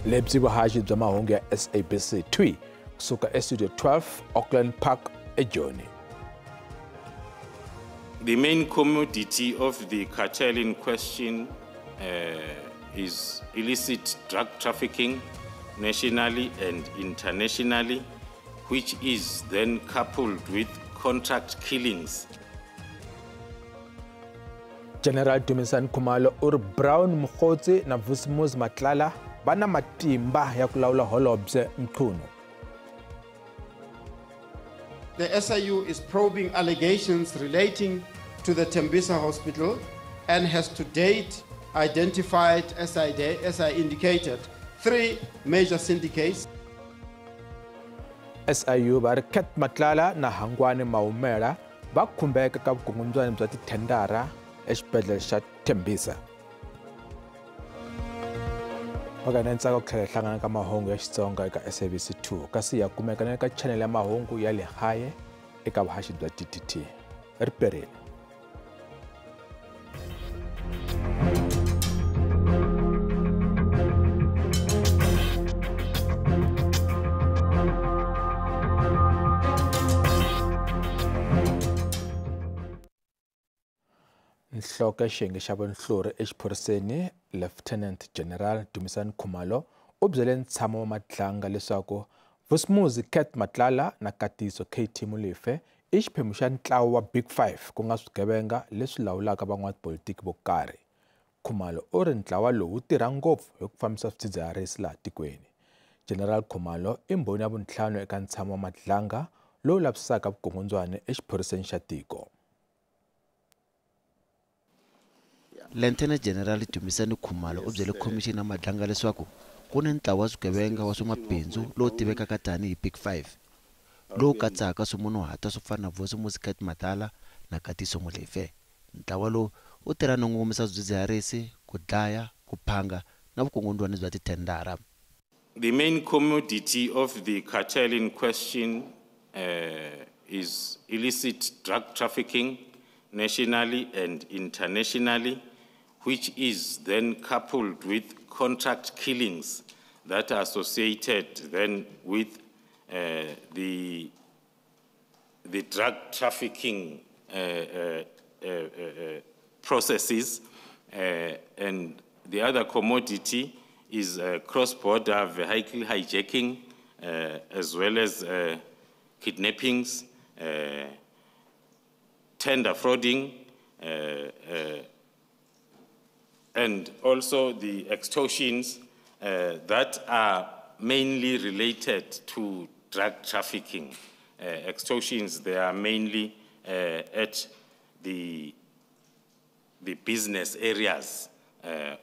lebyi vuhaxi bya mahungu ya SABC 2 kusuka Studio 12 Auckland Park eJoni. The main commodity of the cartel in question is illicit drug trafficking nationally and internationally, which is then coupled with contract killings. General Dumisani Khumalo uri Brown Mokgotsi na Vus'Umuzi Matlala bana matimba ya ku lawula Holobye Mchunu. The SIU is probing allegations relating to the Tembisa Hospital and has to date identified, as I indicated, 3 major syndicates. SIU va ri Kat Matlala na Hangwani Maumela va khumbeka ka vukungundzwana bya tithendara exibedhlele xa Tembisa. Vakana ntsako ku tlhela hlangana ka mahungu ya Xitsonga eka SABC 2 kasi ya kumeka na eka channel ya mahungu ya le haye eka vuhaxi bya DTT. Riperile. Nhloko xiyenge xa vanhlori exiphoriseni Lieutenant General Dumisani Khumalo u byele ntshamo wa Matlanga leswaku Vus'Umuzi Kat Matlala na Katiso KT Molefe i xiphemu xa ntlawa wa Big 5 ku nga swigevenga leswi lawulaka van'watipolitiki vo karhi. Khumalo u ri ntlawa lowu wu tirha ngopfu hi ku fambisa swidzidziharisi laha tikweni. General Khumalo i mbhoni ya vuntlhanu eka ntshamo wa Matlanga lowu lavisaka vukungundzwana exiphoriseni xa tiko. Lieutenant General Dumisani Khumalo u byele khomixini ya Matlanga leswaku ku ni ntlawa wa swigevenga wa swamabindzu lowu tivekaka tanihi Big 5 lowu katsaka swimunhuhatwa swo fana na Vus'Umuzi Kat Matlala na Katiso Molefe. Ntlawa lowu u tirha no ngomisa swidzidziharisi, ku dlaya, ku phanga na vukungundzwana bya tithendara. The main commodity of the cartel in question is illicit drug trafficking nationally and internationally, which is then coupled with contract killings that are associated then with the drug trafficking processes. And the other commodity is cross-border vehicle hijacking, as well as kidnappings, tender frauding, and also the extortions that are mainly related to drug trafficking. Extortions, they are mainly at the business areas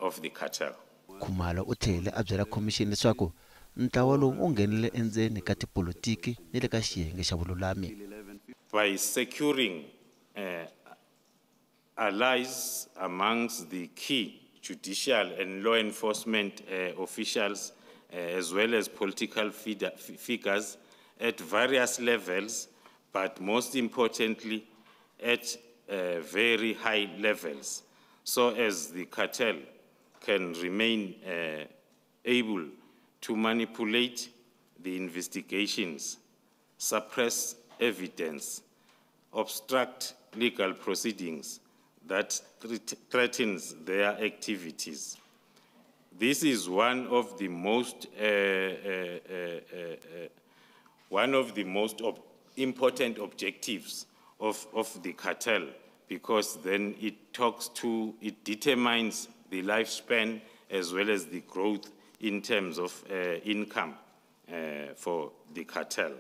of the cartel. Khumalo u tlhele a byela khomixini leswaku ntlawa lowu u nghenile endzeni ka tipolitiki ni le ka xiyenge xa vululami. By securing allies amongst the key judicial and law enforcement officials, as well as political figures at various levels, but most importantly at very high levels, so as the cartel can remain able to manipulate the investigations, suppress evidence, obstruct legal proceedings that threatens their activities. This is one of the most important objectives of the cartel, because then it determines the lifespan as well as the growth in terms of income for the cartel.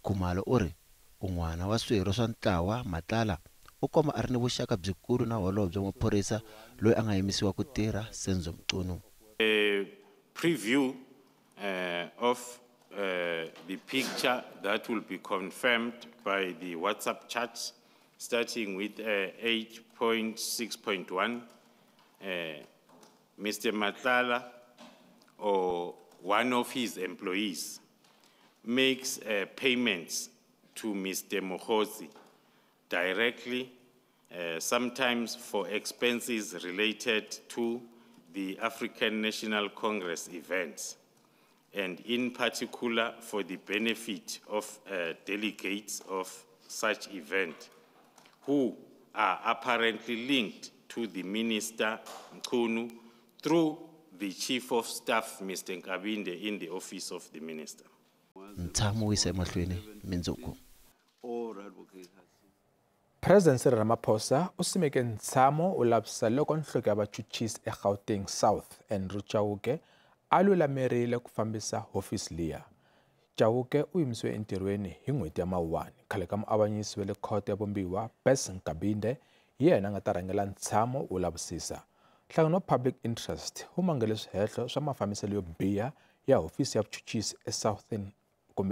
Khumalo u ri un'wana wa swirho swa ntlawa Matlala u komba a ri ni vuxaka byikulu na holobye wa maphorisa loyi a nga yimisiwa ku tirha Senzo Mchunu. A preview of the picture that will be confirmed by the WhatsApp chats, starting with 8.6.1. Mr. Matlala, or one of his employees, makes payments to Mr. Mokgotsi directly, sometimes for expenses related to the African National Congress events, and in particular for the benefit of delegates of such event who are apparently linked to the Minister Mkhunu through the Chief of Staff, Mr. Nkabinde, in the office of the Minister. President Cyril Ramaphosa u simeke ntshamo u lavisisa loko nhloko ya vachuchisi eGauteng South Andrew Chauke a lulamerile ku fambisa hofisi liya. Chauke u yimisiwe entirhweni hi n'hweti ya Mawuwani khale ka muavanyisi wa le khoto ya Vumbiwa Bess Nkabinde hi yena a nga ta rhangela ntshamo u lavisisa. Nhlangano wa Public Interest wu mangele swihehlo swa mafambiselo yo biha ya hofisi ya vuchuchisi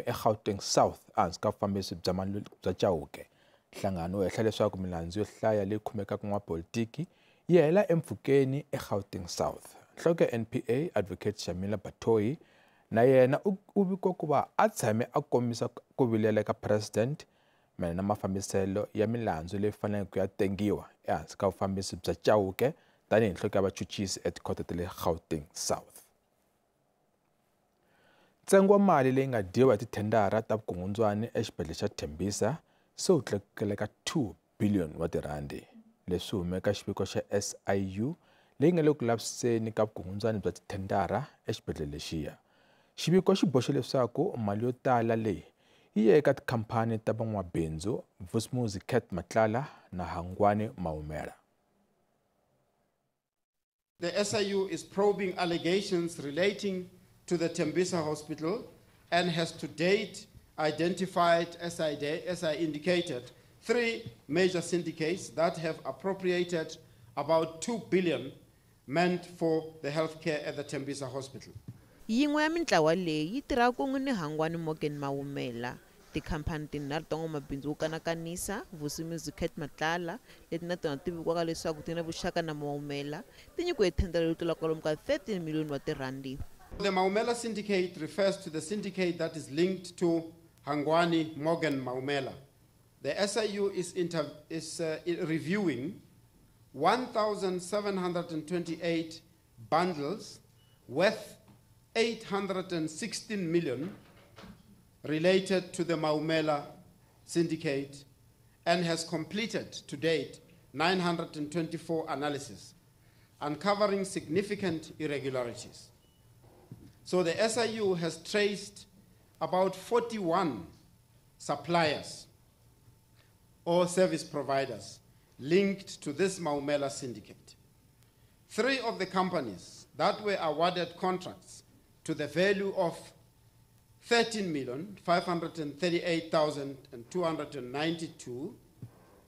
eGauteng South ehansi ka vufambisi bya Chauke. Nhlangano wu hehla leswaku milandzu yo hlaya leyi khumekaka n'wapolitiki yi hela empfhukeni eGauteng South. Nhloko ya NPA Advocate Shamila Batoyi na yena u viko ku va a tshame a kombisa ku vilela eka president mayelana na mafambiselo ya milandzu leyi faneleke ku ya tengiwa ehansi ka vufambisi bya Chauke tanihi nhloko ya vachuchisi etikhoto ta le Gauteng South. Ntsengo wa mali leyi nga dyiwa hi tithendara ta vukungundzwani exibedhlele xa Tembisa se wu tlakukele ka 2 billion wa tirhandi. Leswi humeka xiviko xa SIU leyi nga le ku laviseni ka vukungundzwani bya tithendara exibedhlele lexiya. Xiviko xi boxe leswaku mali yo tala leyi yi ye eka tikhampani ta van'wabindzu Vusumuzi Cat Matlala na Hangwani Maumela. The SIU is probing allegations relating to the Tembisa Hospital and has to date identified, as I indicated, 3 major syndicates that have appropriated about 2 billion meant for the healthcare at the Tembisa Hospital. Yin'we ya mintlawa leyi yi tirha kun'we ni Hangwani Morgan Maumela, tikhampani tinharhu ta n'wamabindzu wo kanakanisa Vusumuzi Cat Matlala leti na tona tivikiwaka leswaku ti na vuxaka na Maumela ti nyikiwe thendara yo tlula kwalomu ka 13 million wa tirhandi. The Maumela syndicate refers to the syndicate that is linked to Hangwani Morgan Maumela. The SIU is reviewing 1,728 bundles worth 816 million related to the Maumela syndicate and has completed to date 924 analyses, uncovering significant irregularities. So the SIU has traced about 41 suppliers or service providers linked to this Maumela syndicate. 3 of the companies that were awarded contracts to the value of 13,538,292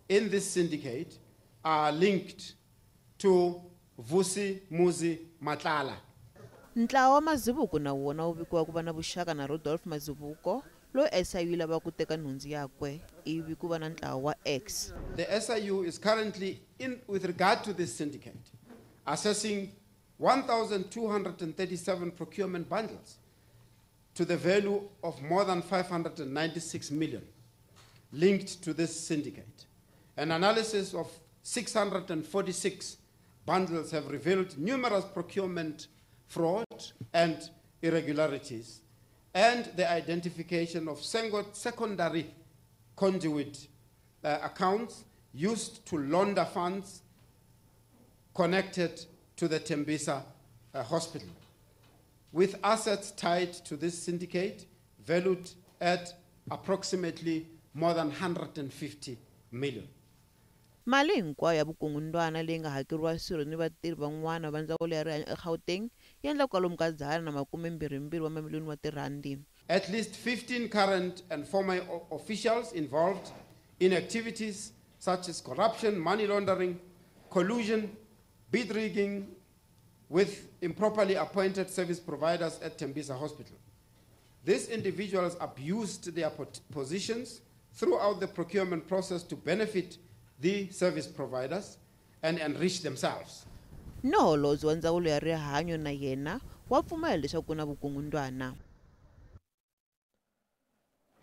in this syndicate are linked to Vusumuzi Matlala. Ntlawa wa Mazibuko na wona wu vikiwa ku va na vuxaka na Rodolph Mazibuko loyi SIU lava ku teka nhundzu yakwe ivi ku va na ntlawa wa X. The SIU is currently, with regard to this syndicate, assessing 1,237 procurement bundles to the value of more than 596 million linked to this syndicate. An analysis of 646 bundles have revealed numerous procurement fraud and irregularities, and the identification of secondary conduit accounts used to launder funds connected to the Tembisa Hospital, with assets tied to this syndicate valued at approximately more than 150 million. Mali hinkwayo ya vukungundwana leyi nga hakeriwa swirho ni vatirhi van'wana va ndzawulo ya rihanyo eGauteng yi endla kwalomu ka 122 wa mamiliyoni wa tirhandi. At least 15 current and former officials involved in activities such as corruption, money laundering, collusion, bid rigging with improperly appointed service providers at Tembisa Hospital. These individuals abused their positions throughout the procurement process to benefit the service providers and enrich themselves. No holobye wa ndzawulo ya rihanyo na yena wa pfumela leswaku ku na vukungundwana.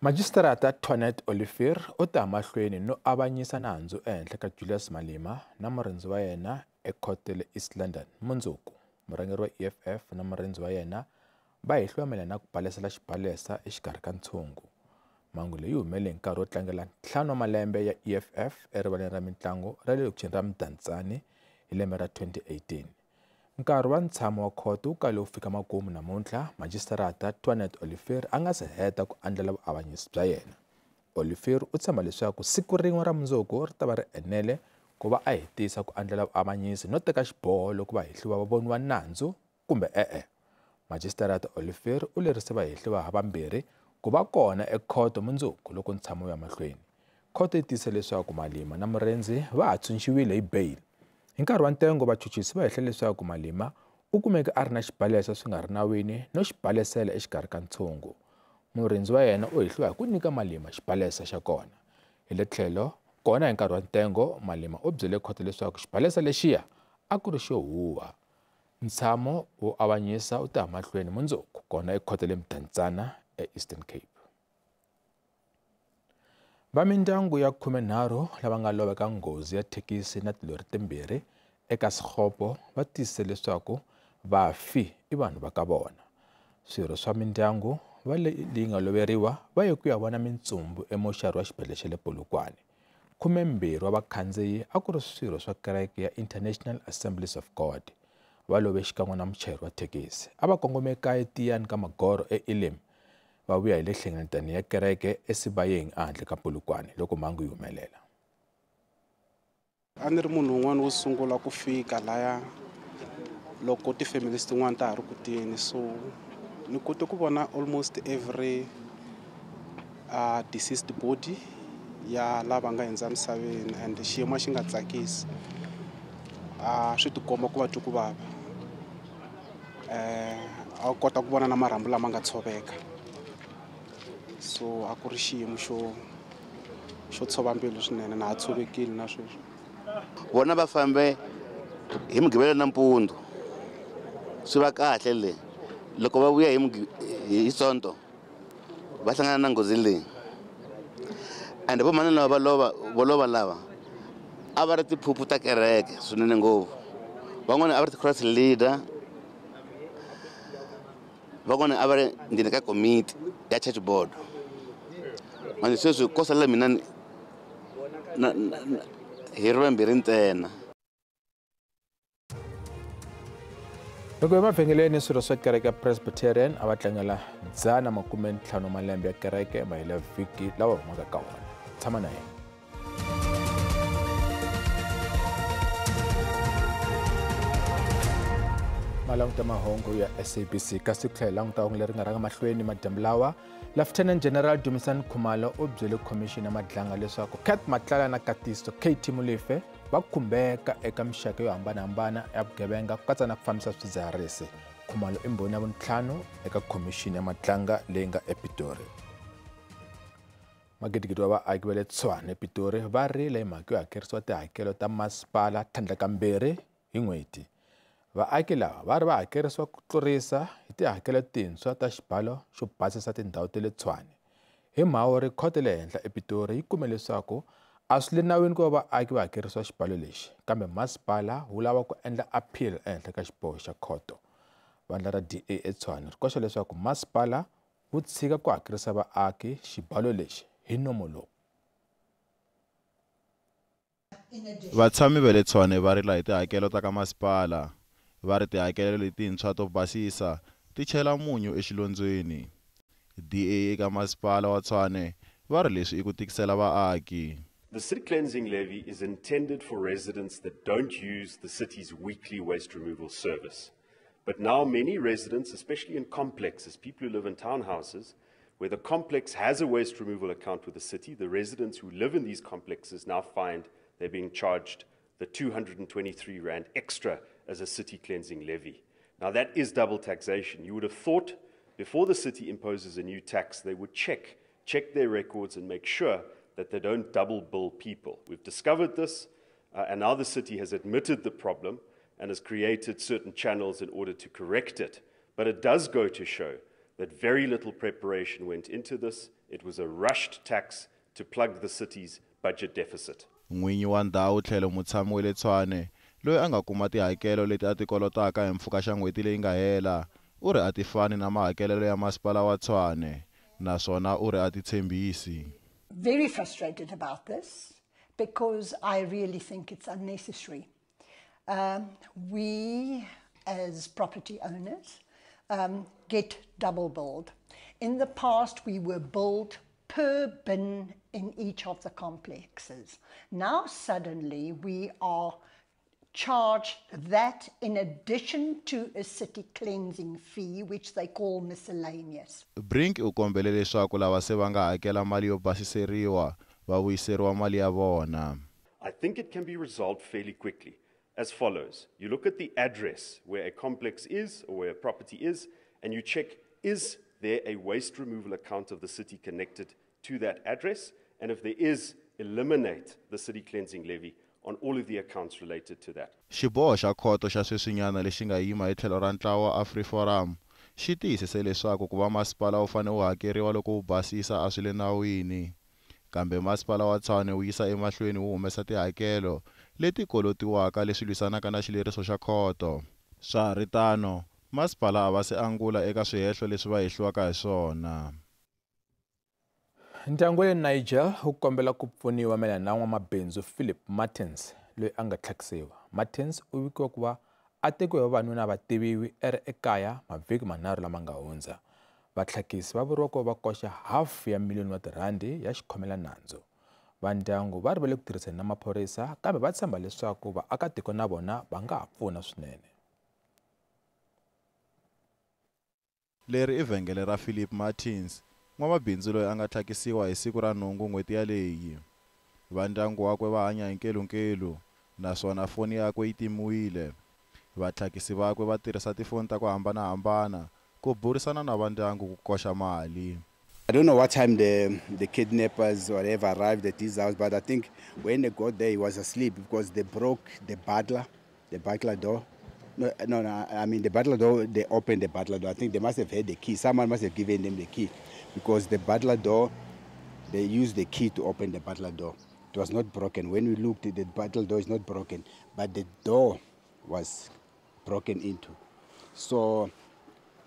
Magistrata Toinette Olivier u ta mahlweni no avanyisa nandzu ehenhla ka Julius Malema na murinzi wa yena ekhoto le East London mundzuku. murhangeri wa EFF na murenzi wa yena va hehliwa na ku balesela xibalesa exikarhi ka ntshungu. Mhangu leyi humelele hi nkarhi wo tlangela 5 wa malembe ya EFF erivaleni ra mitlangu ra le lokixini ra Mdantsane hi lembe ra 2018. Nkarhi wa ntshamo wa khoto wu kale wu fika makumu namuntlha. Majistarata Twanet Olivier a nga se heta ku andlala vuavanyisi bya yena. Olivier u tshemba leswaku siku rin'we ra mundzuku ri ta va ri enele ku va a hetisa ku andlala vuavanyisi no teka xiboho loko vahehliwa va voniwa nandzu kumbe e-e. Majistarata Olivier u lerise vahehliwa havambirhi ku va kona ekhoto mundzuku loko ntshamo wu ya mahlweni. Khoto yi tise leswaku Malema na murenzi va ha tshunxiwile hi bail. Hi nkarhi wa ntengo vachuchisi va hehle leswaku Malema u kumeke a ri na xibalesa swi nga ri nawini no xibalesela exikarhi ka ntshungu. Murenzi wa yena u hehliwa hi ku nyika Malema xibalesa xa kona. Hi le tlhelo kona hi nkarhi wa ntengo Malema u byele khoto leswaku xibalesa lexiya a ku ri xo huwa. Ntshamo wo avanyisa u ta mahlweni mundzuku kona ekhoto le Mdantsane eEastern Cape. Va mindyangu ya 13 lava nga loveka nghozi ya thekisi na tilori timbirhi eka Sekgopo va tiyisise leswaku vafi i vanhu va ka vona. Swirho swa mindyangu va leyi nga loveriwa va ye ku ya vona mintsumbu emoxari wa xibedhlele xa le Polokwane. 12 wa vakhandziyi a ku ri swirho swa kereke ya International Assemblies of God. Va love xikan'we na muchayeri wa thekisi. A va kongomeka etiyani ka Magoro eElim. Va vuya hi le hlengeletani ya kereke eSibayeni ehandle ka Polokwane loko mhangu yi humelela. A ni ri munhu un'wana wo sungula ku fika laya loko tifamilies tin'wana ta ha ri ku tiyeni, so ni kote ku vona almost every deceased body ya lava nga hundza misaveni, and xiyimo xi nga tsakisi. Swi tikomba ku va twi ku vava. A kota ku vona na marhambu lama nga tshoveka, so a ku ri xiyimo xo tshova mbilu swinene, na ha tshovekile na sweswo. Vona va fambe hi Mugqivela nampundzu swi va kahle le, loko va vuya hi Sonto va hlangana na nghozi leyi. And vo mani lava volova lava a va ri tiphuphu ta kereke swinene ngopfu. Van'wana a va ri ti-cross leader, van'wana a va ri ndzeni ka komiti ya church board. Mani sweswi ko sala mina hi ri vambirhi ntsena. Loko emavhengeleni swirho swa kereke ya Presbyterian a va tlangela 150 malembe ya kereke mahela vhiki lawa humaka ka wona. Tshama na yena. Malanguta mahungu ya SABC kasi ku tlhela languta hungu leri nga ranga mahlweni madyambu lawa. Lieutenant General Dumisani Khumalo u byele Commission ya Madlanga leswaku Cat Matlala na Katiso KT Molefe va khumbeka eka mixaka yo hambanahambana ya vugevenga ku katsa na ku fambisa swidzidziharisi. Khumalo i mbhoni ya vuntlhanu eka Commission ya Madlanga leyi nga ePitori. Magidigidi wa vaaki va le Tshwane ePitori va rile hi mhaka yo hakerisiwa tihakelo ta masipala thandlekambirhi hi n'hweti. Vaaki lava va ri va hakerisiwa ku tlurisa hi tihakelo tintshwa ta xibalo xo basisa tindhawu ta le Tshwane. Hi Mhawuri khoto le henhla ePitori yi kume leswaku a swi le nawini ku va vaaki va hakerisiwa xibalo lexi, kambe masipala wu lava ku endla appeal ehenhla ka xiboho xa khoto. Vandla ra DA eTshwane ri koxa leswaku masipala wu tshika ku hakerisa vaaki xibalo lexi hi nomo lowu. Vatshami va le Tshwane va rila hi tihakelo ta ka masipala. Va ri tihakelo letintshwa to basisa ti chela munyu exilondzweni. DA eka masipala wa Tshwane va ri leswi i ku tikisela vaaki. The city cleansing levy is intended for residents that don't use the city's weekly waste removal service. But now many residents, especially in complexes, people who live in townhouses, where the complex has a waste removal account with the city, the residents who live in these complexes now find they're being charged the 223 Rand extra as a city cleansing levy. Now that is double taxation. You would have thought before the city imposes a new tax, they would check their records and make sure that they don't double bill people. We've discovered this, and now the city has admitted the problem and has created certain channels in order to correct it. But it does go to show that very little preparation went into this. It was a rushed tax to plug the city's budget deficit. N'winyi wa ndhawu tlhelo mutshami wa le Tshwane loyi a nga kuma tihakelo leti a ti kolotaka hi mpfhuka xa n'hweti leyi nga hela u ri a ti fani na mahakelelo ya masipala wa Tshwane naswona u ri a ti tshembisi. Very frustrated about this because I really think it's unnecessary. We as property owners get double billed. In the past we were billed per bin in each of the complexes. Now suddenly we are charged that in addition to a city cleansing fee which they call miscellaneous. Brink u kombele leswaku lava se va nga hakela mali yo basiseriwa va vuyiseriwa mali ya vona. I think it can be resolved fairly quickly as follows. You look at the address where a complex is or where a property is and you check, is there a waste removal account of the city connected to that address? And if there is, eliminate the city cleansing levy on all of the accounts related to that. Xiboho xa khoto xa sweswinyana lexi nga yima hi tlhelo ra ntlawa wa AfriForum xi tiyisise leswaku ku va masipala wu fanele wu hakeriwa loko wu basisa a swi le nawini. Kambe masipala wa Tshwane wu yisa emahlweni wu humesa tihakelo leti kolotiwaka leswi lwisanaka na xileriso xa khoto. Swa ha ri tano masipala a va se angula eka swihehlo leswi va hehliwaka hi swona. Ndyangu wa Niger wu kombela ku pfuniwa mayelana na n'wamabindzu Philip Martins loyi a nga tlhakisiwa. Martins u vikiwa ku va a tekiwe hi vavanuna va tiviwi ekaya mavhiki manharhu lama nga hundza. Vatlhakisi va vuriwa ku va koxa R500,000 ya xikhomela nandzu. Va ndyangu va rivele ku tirhisana na maphorisa kambe va tshemba leswaku vaakatiko na vona va nga ha pfuna swinene. Leri i vhengele ra Philip Martins, n'wamabindzu loyi a nga tlhakisiwa hi siku ra nhungu n'hweti yaleyi. Va ndyangu wakwe va hanya hi nkelunkelu naswona foni yakwe yi timiwile. Vatlhakisi vakwe va tirhisa tifoni ta ku hambanahambana ku burisana na va ndyangu ku koxa mali. I don't know what time the kidnappers or whatever arrived at his house, but I think when they got there he was asleep because they broke the butler door. No, I mean the butler door, they opened the butler door. I think they must have had the key. Someone must have given them the key because the butler door, they used the key to open the butler door. It was not broken. When we looked, the butler door is not broken, but the door was broken into. So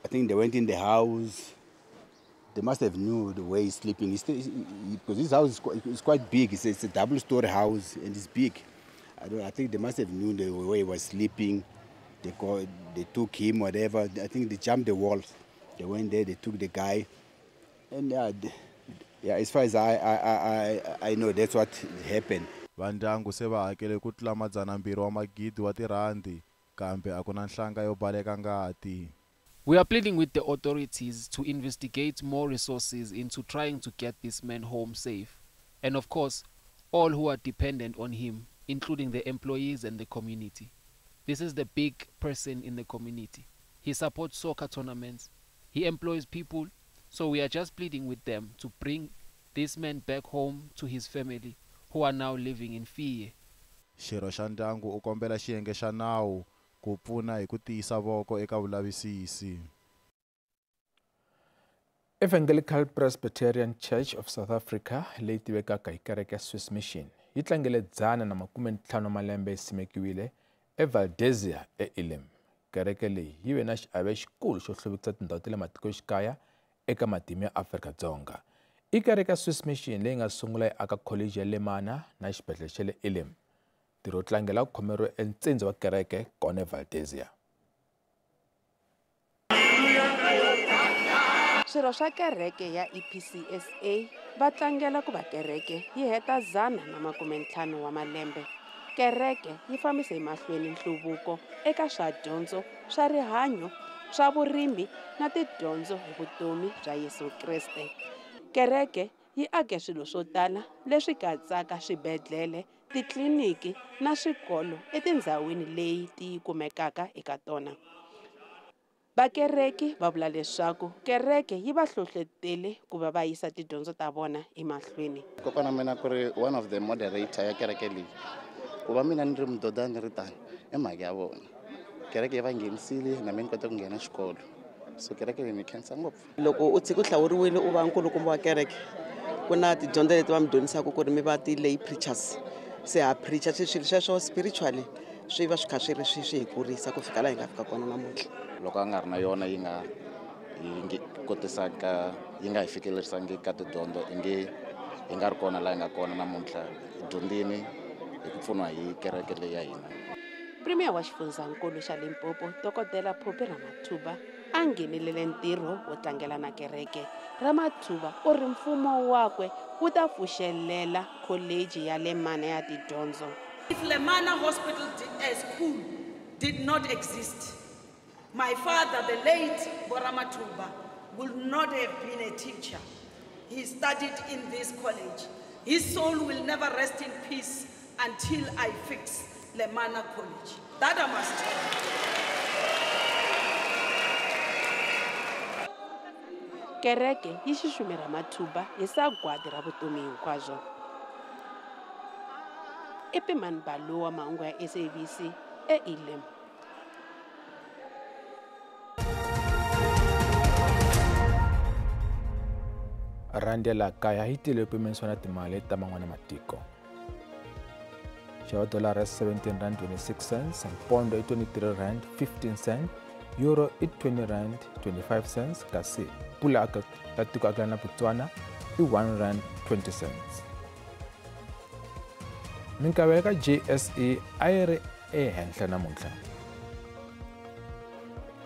I think they went in the house. They must have knew the way he's sleeping. Because this house is quite big. It's a double-story house and it's big. I think they must have known the way he was sleeping. They took him, whatever. I think they jumped the walls. They went there, they took the guy. And yeah, as far as I know, that's what happened. Vandyangu se va hakele ku tlula R200 wa magidi wa tirhandi kambe a ku na nhlanga yo baleka ngati. We are pleading with the authorities to investigate more resources into trying to get this man home safe. And of course, all who are dependent on him, including the employees and the community. This is the big person in the community. He supports soccer tournaments. He employs people. So we are just pleading with them to bring this man back home to his family, who are now living in fear. Xirho xa ndyangu u kombela xiyenge xa nawu ku pfuna hi ku tiyisa voko eka vulavisisi. Evangelical Presbyterian Church of South Africa leyi tivekaka hi kereke ya Swiss Mission yi tlangele 150 malembe yi simekiwile eValdezia eElim. Kereke leyi yi ve na xiave xikulu xo hluvukisa tindhawu ta le matikoxikaya eka matimu ya Afrika-Dzonga. I kereke ya Swiss Mission leyi nga sungula yi aka college ya Lemana na xibedhlele xa le Elim. Ntirho wo tlangela ku khomeriwe entsindzi wa kereke kona eValdezia. Swirho swa kereke ya EPCSA va tlangela ku va kereke yi heta 150 wa malembe. Kereke yi fambisa emahlweni nhluvuko eka swa dyondzo, swa rihanyo, swa vurimi na tidyondzo hi vutomi bya Yesu Kriste. Kereke yi ake swilo swo tala leswi katsaka swibedhlele, titliniki na swikolo etindzhawini leyi ti kumekaka eka tona. Vakereki va vula leswaku kereke yi va hlohlotele ku va va yisa tidyondzo ta vona emahlweni. Kokwana mina ku ri one of the moderator ya kereke leyi. Ku va mina ni ri mudoda ni ri tani i mhaka ya vona. Kereke yi va nghenisile na mina ni kota ku nghena xikolo. So kereke leyi ni khensa ngopfu. Loko u tshiki u hlawuriwile u va nkulukumba wa kereke ku na tidyondzo leti va mi dyondzisaka ku ri mi va ti lay preachers. Se ha preacher swilo sweswo spiritually swi va swi kha swi ri swi hi kurisa ku fika laha hi nga fika kona namuntlha. Loko a nga ri na yona yi nga kotisaka yi nga hi fikelerisangi ka tidyondzo hi nga ri kona laha hi nga kona namuntlha hi dyondzini hi ku pfuniwa hi kereke leyi ya hina. Premier wa xifundzankulu xa Limpopo Dokodela Phophi Ramathuba a nghenelele ntirho wo tlangela na kereke. Ramathuba u ri mfumo wakwe wu ta pfuxelela kholeji ya Lemana ya tidyondzo. If Lemana Hospital School did not exist, my father, the late Boramathuba, would not have been a teacher. He studied in this college. His soul will never rest in peace until I fix Lemana College. That I must tell you. Kereke yi xixime Ramathuba hi sagwadi ra vutomi hinkwabyo. Epimani Balo wa mahungu ya SABC eElim. Randi ya laha kaya yi tile pimanisiwa na timali ta man'wana matiko. Xava dollar ya 17 rand 26 cents, pondo i 23 rand 15 cents, euro i 20 rand 25 cents, kasi pula la tiko akala na Botswana i 1 rand 20 cents. Minkavelo ka JSE a yi ri ehenhla namuntlha.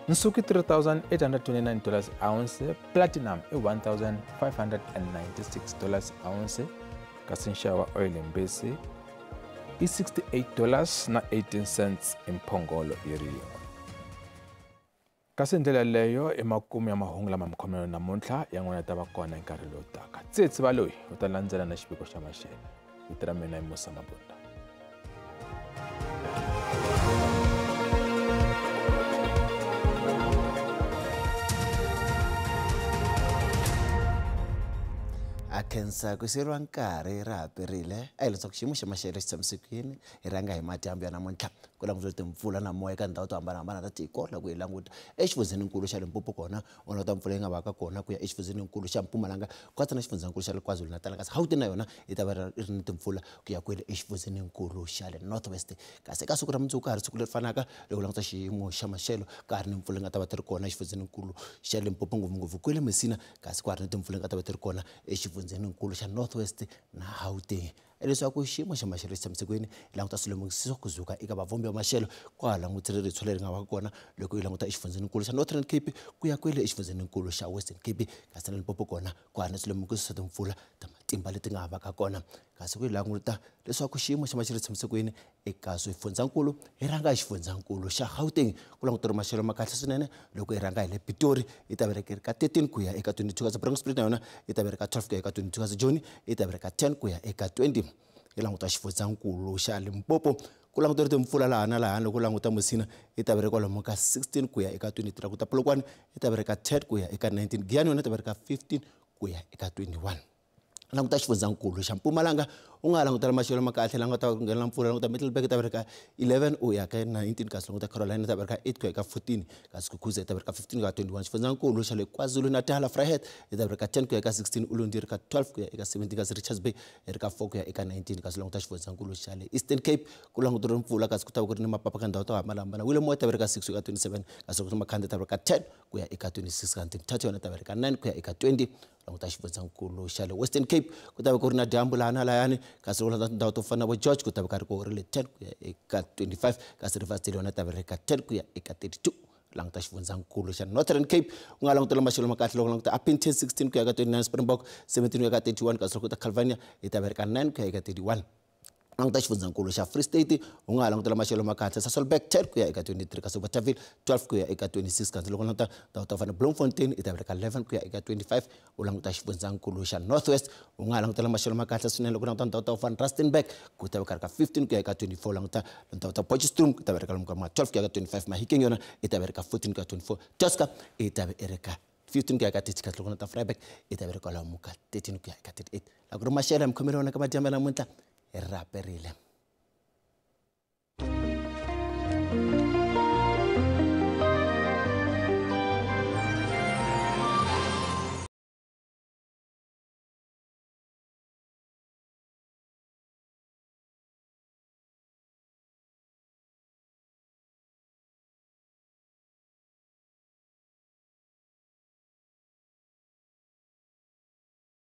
Nsuku $3,829 ounce, platinum i $1,596 ounce, kasi nxavo wa oil mbisi i $68.18 imphongolo yi ri yin'we. Kasi ndlela leyo emakumu ya mahungu lama mkhomelo namuntlha yan'wana ta va kona hi nkarhi lowu taka. Tsitsi va loyi u ta landzela na xiviko xa maxelo. Vito ra mina i Musa Mabunda. Akhensa ku siriwa nkarhi ra haperile a hi leswaku xiyimo xa maxelo xi tshamisekile hi rhanga hi madyambu ya namuntlha ku langutiwa timpfula na moya eka ndhawu to hambanahambana ta tiko loko hi languta exifundzeninkulu xa Limpopo kona u languta mpfula yi nga vaka kona ku ya exifundzeninkulu xa Mpumalanga ku katsa na xifundzeninkulu xa KwaZulu Natal kasi Gauteng na yona yi ta va ri ni timpfula ku ya kwele exifundzeninkulu xa le North West kasi eka siku ra mundzuku ka ha ri siku leri fanaka loko u languta xiyimo xa maxelo ka ha ri ni mpfula yi nga ta va ti ri kona exifundzeninkulu xa Limpopo ngopfungopfu kwele Messina kasi ku ha ri ni timpfula yi nga ta va ti ri kona exifundzeninkulu xa North West na Gauteng. Leswaku xiyimo xa maxelo xi tshamisekile hi languta swilemukisiso kusuka eka vavumbi va maxelo ku ha langutile ritshwa leri nga va kona loko hi languta exifundzeninkulu xa Northern Cape ku ya kwele exifundzeninkulu xa Western Cape kasi na Limpopo kona ku ha ni swilemukisiso swa timpfula ta matimba leti nga va ka kona kasi ku hi languta leswaku xiyimo xa maxelo xi tshamisekile eka swifundzankulu hi rhanga hi xifundzankulu xa Gauteng ku languta maxelo ma kahle swinene loko hi rhanga hi le Pitori yi ta vereka ka 13 ku ya eka 22 kasi Bronxville na yona yi ta vereka 12 ku ya eka 22 kasi Joni yi ta vereka 10 ku ya eka 20 hi languta xifundzankulu xa Limpopo ku languta timpfula laha na laha loko languta Messina yi ta vereka kwalomu ka 16 ku ya eka 23 ku ta Polokwane yi ta vereka 10 ku ya eka 19 Giyani yona yi ta vereka 15 ku ya eka 21 languta xifundzankulu xa Mpumalanga u nga languta maxelo ma kahle languta ku nghena mpfula languta Middelburg ta vereka 11 u ya ka 19 kasi languta Carolina ta vereka 8 ku ya ka 14 kasi Kukuza ta vereka 15 ku ya 21 xifundzankulu xa le KwaZulu Natal Vryheid ta vereka 10 ku ya ka 16 Ulundi ri ka 12 ku ya eka 17 kasi Richards Bay ri ka 4 ku ya eka 19 kasi languta xifundzankulu xa le Eastern Cape ku languta mpfula kasi ku ta va ku ri ni mapapa ka ndhawu to hambanahambana Willowmoore ta vereka 6 ku ya ka 27 kasi languta Makhanda ta vereka 10 ku ya eka 26 kandi Mthatha yona ta vereka 9 ku ya eka 20 languta xifundzankulu xa le Western Cape ku ta va ku ri na dyambu laha na layani kasi loko ndhawu to fana na George ku ta va karhi ku ri le 10 ku ya eka 25 kasi Riversdale yona ta vereka 10 ku ya eka 32 languta xifundzankulu xa Northern Cape ku nga langutela maxelo ma kahle loko languta Upington 16 ku ya eka 29 Springbok 17 ku ya eka 31 kasi loko ta Calvania yi ta vereka 9 ku ya eka 31 languta xifundzankulu xa Free State u nga langutela maxelo ma kahle Sasolburg 10 ku ya eka 23 kasi Bothaville 12 ku ya eka 26 kasi loko languta ndhawu to fana Bloemfontein yi ta vereka 11 ku ya eka 25 u languta xifundzankulu xa North West u nga langutela maxelo ma kahle swinene loko languta ndhawu to fana Rustenburg ku ta vereka 15 ku ya eka 24 languta ndhawu ta Potchefstroom ku ta vereka lomu ka 12 ku ya eka 25 Mahikeng yona yi ta vereka 14 ku ya 24 Tusker yi ta vereka 15 ku ya eka 30 kasi loko languta Vryburg yi ta vereka lomu ka 13 ku ya eka 38 la ku ri maxelo ya mkhomelo wona ka madyambu namuntlha raperile.